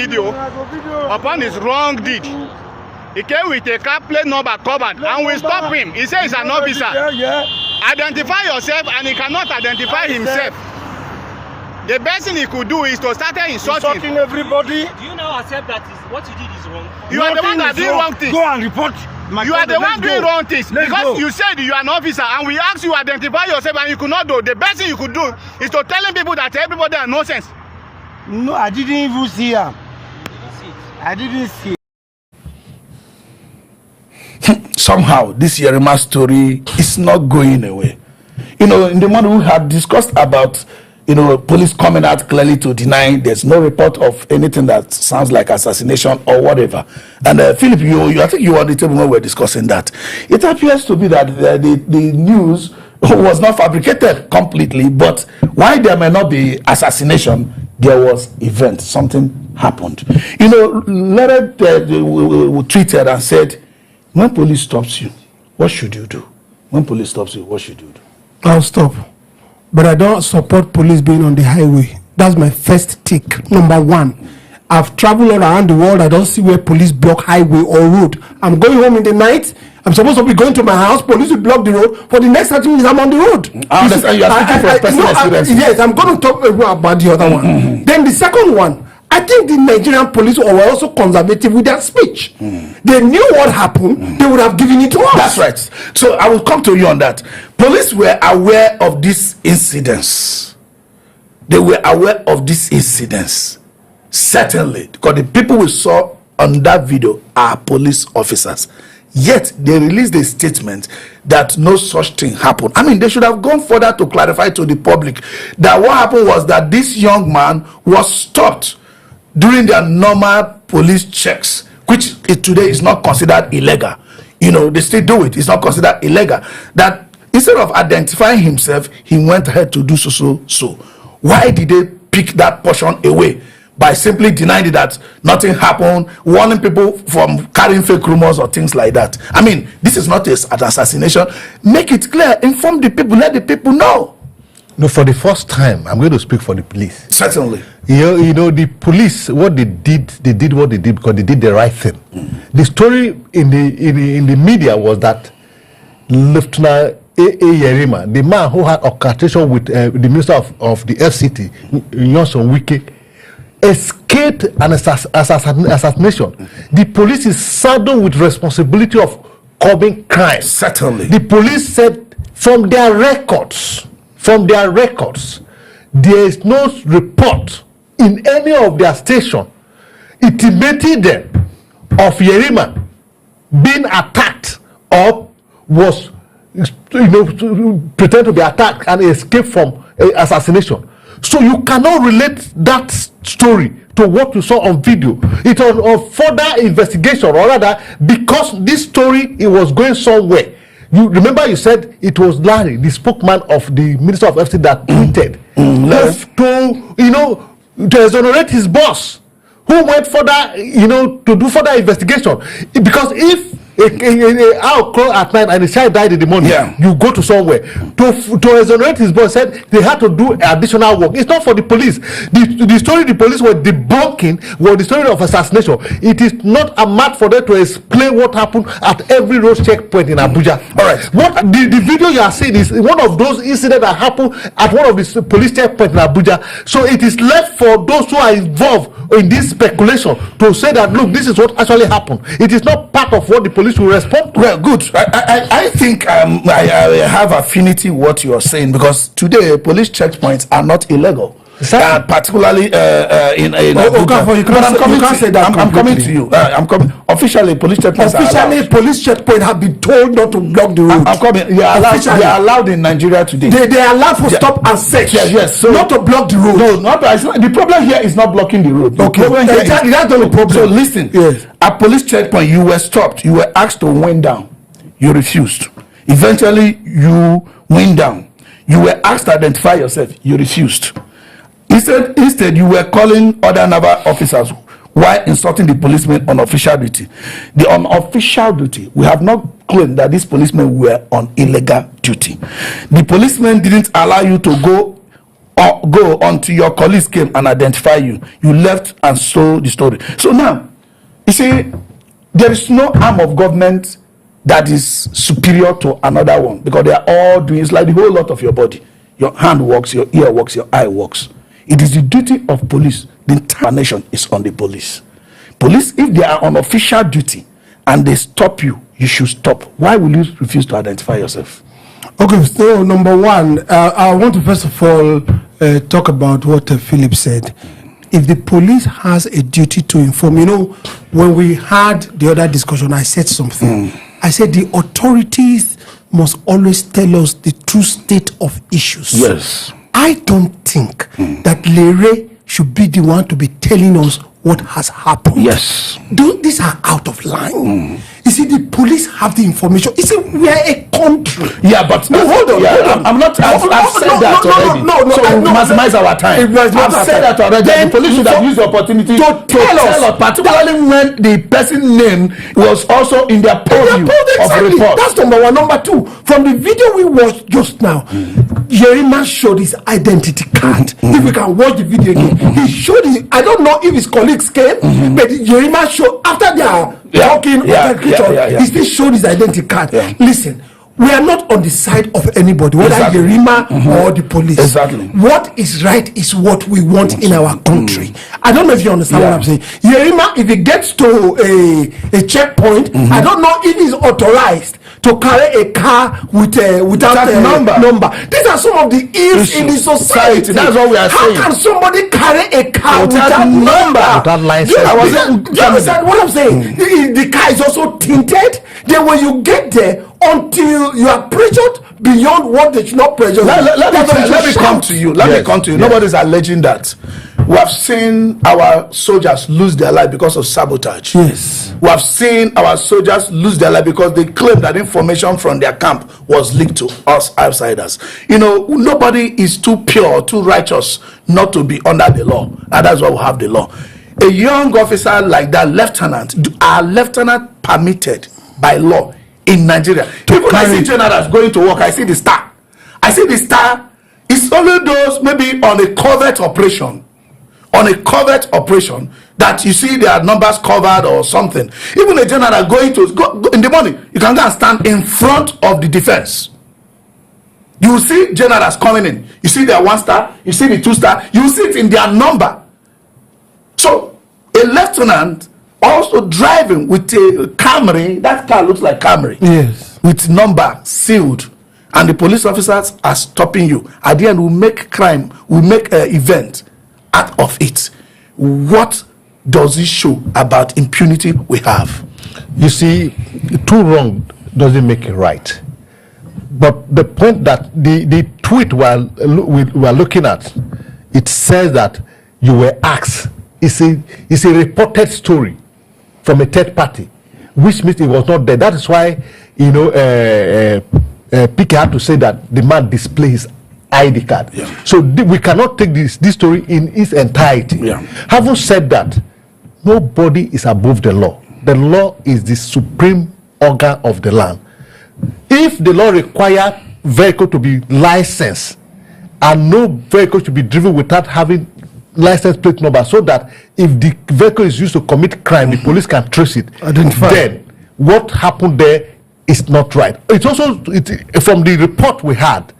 Video upon his wrong deed. He came with a car plate number covered and we stop him. He says he's an officer. Identify yourself, and he cannot identify himself. The best thing he could do is to start insulting everybody. Do you now accept that what you did is wrong? You are the one that did wrong things. Go and report. You are the one doing wrong things because you said you are an officer and we asked you to identify yourself and you could not do. The best thing you could do is to telling people that everybody are nonsense. No, I didn't even see him. I didn't see. Somehow this Yerima story is not going away. You know, in the morning we had discussed about, you know, police coming out clearly to deny there's no report of anything that sounds like assassination or whatever. And Philip, I think you were on the table when we were discussing that. It appears to be that the news was not fabricated completely, but why there may not be assassination, there was event, something happened. You know, Lerad tweeted and said, when police stops you, what should you do? When police stops you, what should you do? I'll stop. But I don't support police being on the highway. That's my first take. Number one, I've traveled all around the world. I don't see where police block highway or road. I'm going home in the night. I'm supposed to be going to my house. Police will block the road. For the next 30 minutes, I'm on the road. I understand you are speaking for personal experience. Yes, I'm going to talk about the other one. Then the second one, I think the Nigerian police were also conservative with their speech. They knew what happened. They would have given it to us. That's right. So I will come to you on that. Police were aware of these incidents. They were aware of these incidents. Certainly. Because the people we saw on that video are police officers. Yet they released a statement that no such thing happened. I mean, they should have gone further to clarify to the public that what happened was that this young man was stopped during their normal police checks, which today is not considered illegal. You know, they still do it. It's not considered illegal. That instead of identifying himself, he went ahead to do so. Why did they pick that portion away? By simply denying it that nothing happened, warning people from carrying fake rumors or things like that. I mean, this is not an assassination. Make it clear. Inform the people. Let the people know. No, for the first time, I'm going to speak for the police. Certainly. You know, the police, what they did what they did because they did the right thing. The story in the media was that Lieutenant Yerima, the man who had occultation with the minister of the FCT, Nyoson Wike, escaped an assassination. The police is saddled with responsibility of curbing crime. Certainly. The police said from their records, there is no report in any of their station intimating them of Yerima being attacked or was, pretend to be attacked and escape from assassination. So you cannot relate that story to what you saw on video. It was on further investigation, or rather, because this story, it was going somewhere. You remember you said it was Larry, the spokesman of the Minister of FCT, that tweeted to exonerate his boss, who went further, to do further investigation. Because if our call at night and the child died in the morning, you go to somewhere to exonerate his boss, said they had to do additional work. It's not for the police. The story the police were debunking was the story of assassination. It is not a matter for them to explain what happened at every road checkpoint in Abuja. All right. What the video you are seeing is one of those incidents that happened at one of the police checkpoints in Abuja. So it is left for those who are involved in this speculation to say that, look, this is what actually happened. It is not part of what the police will respond to. Well, good. I think I have affinity with what you are saying, because today police checkpoints are not illegal. Particularly in Okafor, you can't say that. I'm coming to you. I'm coming. Officially, police checkpoints police checkpoints have been told not to block the road. I'm coming. They are allowed in Nigeria today. They are allowed for stop and search. Yes. So not to block the road. No, not. The problem here is not blocking the road. Okay. That's not the problem. So listen. Yes. At police checkpoint, you were stopped. You were asked to wind down. You refused. Eventually, you wind down. You were asked to identify yourself. You refused. Instead, you were calling other naval officers while insulting the policemen on official duty. The unofficial duty, we have not claimed that these policemen were on illegal duty. The policemen didn't allow you to go go until your colleagues came and identify you. You left and sold the story. So now, you see, there is no arm of government that is superior to another one, because they are all doing, it's like the whole lot of your body. Your hand works, your ear works, your eye works. It is the duty of police. The entire nation is on the police. Police, if they are on official duty and they stop you, you should stop. Why will you refuse to identify yourself? Okay, so number one, I want to first of all talk about what Philip said. If the police has a duty to inform, you know, when we had the other discussion, I said something. I said the authorities must always tell us the true state of issues. Yes. I don't think that Lere should be the one to be telling us what has happened. Yes. These are out of line. You see, the police have the information. You see, we are a country. Yeah, but no, hold on. I'm not. I've said that already. So we maximize our time. I've said that already. The police should have used the opportunity to tell us, particularly when the person name was also in their purview of report. That's number one. Number two, from the video we watched just now, Yerima showed his identity card. If we can watch the video again, he showed his. I don't know if his colleagues came, but Yerima showed after they are talking, he still showed his identity card. Listen, we are not on the side of anybody, whether Yerima or the police. Exactly. What is right is what we want in our country. I don't know if you understand what I'm saying. Yerima, if he gets to a checkpoint, I don't know if he's authorized to carry a car without a number. These are some of the ills in the society. That's what we are saying. How can somebody carry a car without number? Without license. Do you understand what I'm saying? The car is also tinted. Then when you get there, until you are pressured beyond what they should not pressure. Let me come to you. Let me come to you. Nobody's alleging that. We have seen our soldiers lose their life because of sabotage. Yes. We have seen our soldiers lose their life because they claim that information from their camp was leaked to us outsiders. You know, nobody is too pure, too righteous not to be under the law. And that's why we have the law. A young officer like that, are lieutenant permitted by law in Nigeria? Even I see generals going to work, I see the star. It's only those maybe on a covert operation. That you see their numbers covered or something. Even a general going to go in the morning, you can go and stand in front of the defense. You will see generals coming in. You see their 1 star, you see the 2 star, you see it in their number. So a lieutenant also driving with a Camry, that car looks like Camry. Yes. With number sealed. And the police officers are stopping you. At the end, we make crime, we make an event out of it. What does it show about impunity we have? You see, too wrong doesn't make it right. But the point that the tweet we are looking at, it says that you were asked. It's a reported story from a third party, which means it was not there. That is why, you know, PK had to say that the man displays his ID card. Yeah. So we cannot take this story in its entirety. Yeah. Having said that, nobody is above the law. The law is the supreme organ of the land. If the law requires vehicle to be licensed and no vehicle should be driven without having license plate number, so that if the vehicle is used to commit crime, the police can trace it, then what happened there is not right. It's also from the report we had,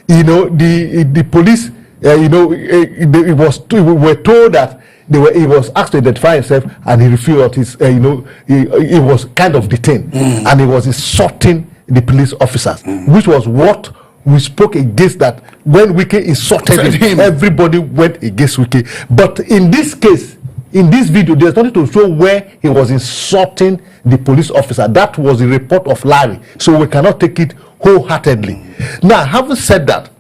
you know, the police, you know, we were told that he was asked to identify himself and he refused. You know, he was kind of detained and he was insulting the police officers, which was what we spoke against, that when Wike insulted him, everybody went against Wike. But in this case, in this video, there's nothing to show where he was insulting the police officer. That was the report of Larry, so we cannot take it wholeheartedly. Now, having said that,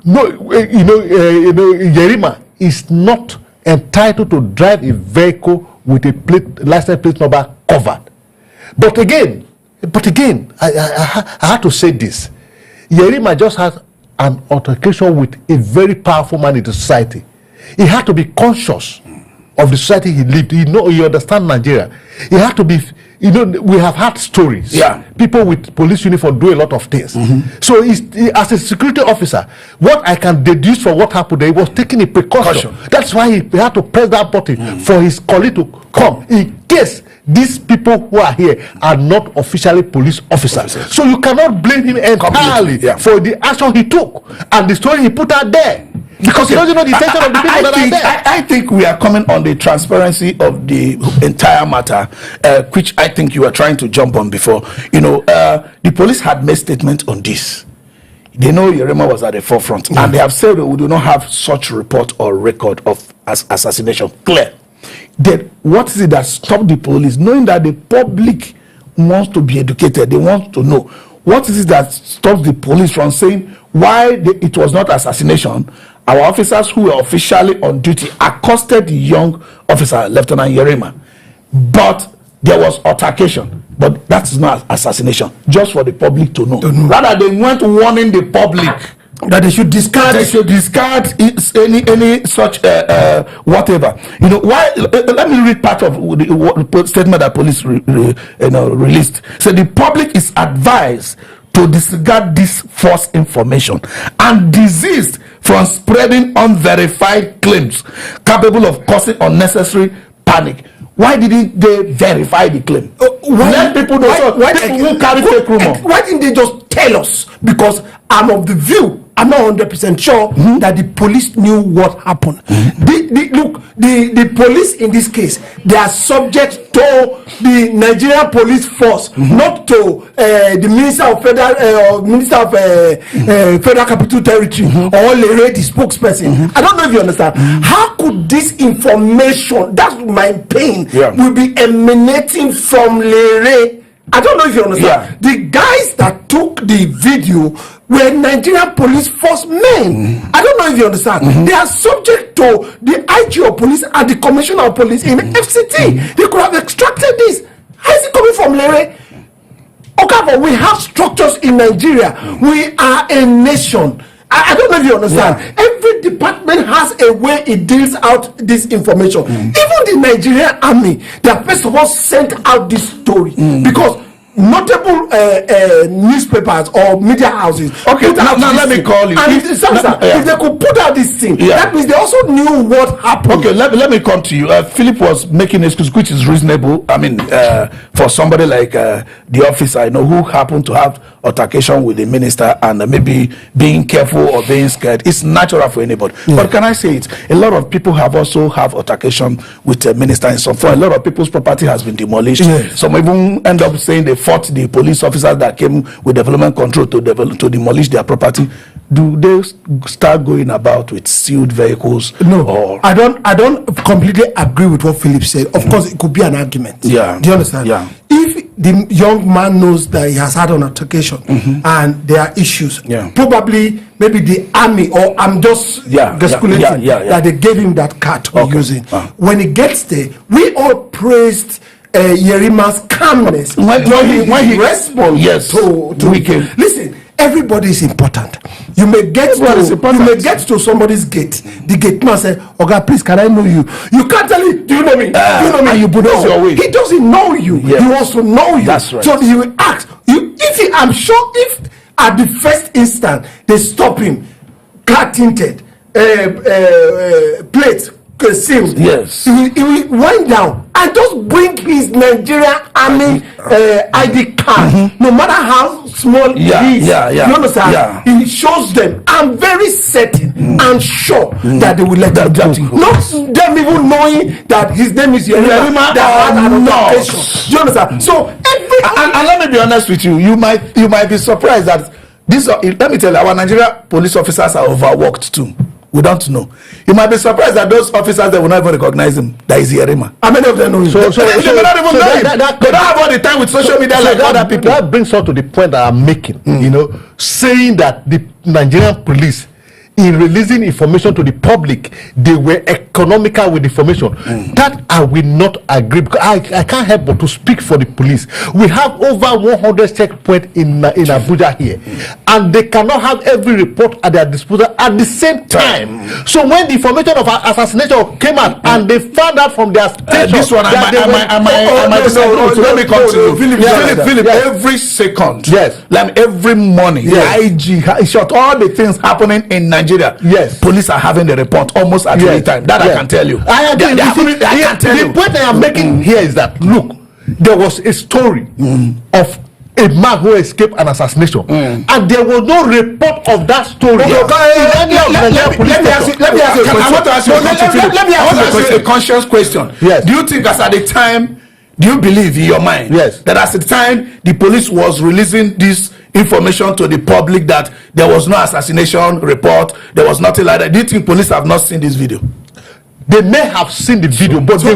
Yerima is not entitled to drive a vehicle with a license plate number covered. But again, I have to say this. Yerima just has an altercation with a very powerful man in the society. He had to be conscious of the society he lived. He understand Nigeria. He had to be you know, we have had stories. Yeah. People with police uniform do a lot of things. So as a security officer, what I can deduce from what happened there, he was taking a precaution. That's why he had to press that button for his colleague to come in case these people who are here are not officially police officers. So you cannot blame him entirely for the action he took and the story he put out there. Because he doesn't know the intention of the people that are there. I think we are coming on the transparency of the entire matter, which I think you were trying to jump on before. You know, the police had made statement on this. They know Yerima was at the forefront, and they have said that we do not have such report or record of assassination. Clear. Then what is it that stopped the police, knowing that the public wants to be educated, they want to know? What is it that stops the police from saying why it was not assassination? Our officers who were officially on duty accosted the young officer, Lieutenant Yerima, but there was altercation. But that is not assassination, just for the public to know. Rather, they weren't warning the public that they should discard. They should discard any such whatever. You know why? Let me read part of the statement that police released. So the public is advised to disregard this false information and desist from spreading unverified claims capable of causing unnecessary panic. Why didn't they verify the claim? Let people know. People who carry fake rumor. Why didn't they just tell us? Because I'm of the view, I'm not 100% sure that the police knew what happened. The police in this case, they are subject to the Nigerian Police Force, not to the Minister of Federal Capital Territory or Lere, the spokesperson. I don't know if you understand. How could this information, that's my pain, will be emanating from Lere? I don't know if you understand. The guys that took the video were Nigerian Police Force men. I don't know if you understand. They are subject to the IG of police and the Commissioner of Police in FCT. They could have extracted this. How is it coming from Lere? Okay, but we have structures in Nigeria. We are a nation. I don't know if you understand. Every department has a way it deals out this information. Even the Nigerian army, they have first of all sent out this story because notable newspapers or media houses. Okay, now let me call you. And if they could put out this thing, that means they also knew what happened. Okay, let me come to you. Philip was making an excuse, which is reasonable. I mean, for somebody like the officer, I know, who happened to have altercation with the minister and maybe being careful or being scared, it's natural for anybody. But can I say it? A lot of people have altercation with the minister in some form. A lot of people's property has been demolished. Some even end up saying they fought the police officers that came with development control to demolish their property. Do they start going about with sealed vehicles? No, or I don't completely agree with what Philip said. Of course, it could be an argument. Do you understand? If the young man knows that he has had an altercation and there are issues, probably maybe the army, or I'm just gesticulating, that they gave him that card to be using. When he gets there, we all praised Yerima's calmness when he responds to weekend. Listen, everybody is important. You may get to somebody's gate. The gate man say, "Oga, please, can I know you?" You can't tell him, "Do you know me? Do you know me?" And you bulldoze your way. He doesn't know you. He wants to know you. That's right. So he will ask you. I'm sure if at the first instant they stop him, car tinted, plates. Seals. He will wind down and just bring his Nigerian army ID card, no matter how small it is. You understand? He shows them. I'm very certain and sure that they will let them go. Not them even knowing that his name is Yerima. Do you understand? So and let me be honest with you. You might be surprised that this. Let me tell you, our Nigerian police officers are overworked too. We don't know. You might be surprised that those officers, they will not even recognize him. That is Yerima. How many of them know him? They may not even know him. They don't have all the time with social media like other people. That brings us to the point that I'm making. You know, saying that the Nigerian police in releasing information to the public, they were economical with information. That I will not agree, because I can't help but to speak for the police. We have over 100 checkpoints in Abuja here, and they cannot have every report at their disposal at the same time. So when the information of assassination came out and they found out from their station, this one, let me continue. Philip, every second, yes, like every morning, yes, IG shot all the things happening in Nigeria. Yes, police are having the report almost at any time. That I can tell you. I agree. The point I am making here is that, look, there was a story of a man who escaped an assassination, and there was no report of that story. Let me ask you a conscious question. Yes. Do you think, as at the time, do you believe in your mind, yes, that at the time the police was releasing this information to the public that there was no assassination report, there was nothing like that? Do you think police have not seen this video? They may have seen the video, but they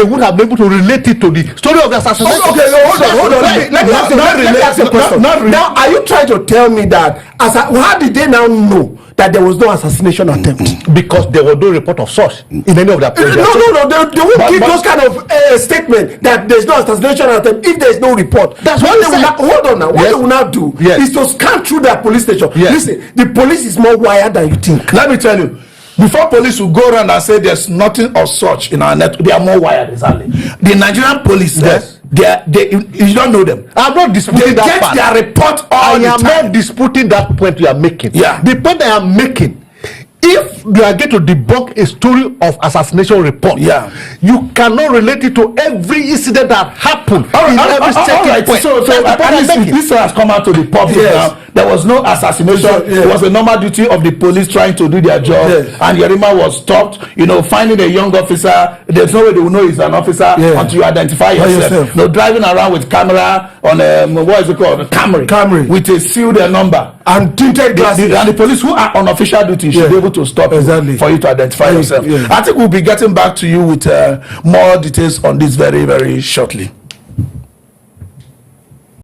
would have been able to relate it to the story of the assassination. Okay, hold on. Let me ask you a question. Now, are you trying to tell me that how did they now know that there was no assassination attempt? Because there was no report of such in any of their projects. No, they won't give those kind of statement that there's no assassination attempt if there's no report. That's what they will now. Hold on now. What they will now do is to scan through their police station. Listen, the police is more wired than you think. Let me tell you. Before police will go around and say there's nothing of such in our network, they are more wired. Exactly. The Nigerian police, yes, you don't know them. I'm not disputing that part. They get their report all the time. I am not disputing that point you are making. Yeah. The point I am making, if you are going to debunk a story of assassination report, you cannot relate it to every incident that happened in every second point. So at least this has come out to the public now. There was no assassination. It was a normal duty of the police trying to do their job. And Yerima was stopped. Finding a young officer. There's no way they will know he's an officer until you identify yourself. No, driving around with camera on what is it called? Camry. With a sealed number and tinted glasses. And the police who are on official duty should be able to stop you for you to identify yourself. I think we'll be getting back to you with more details on this very, very shortly.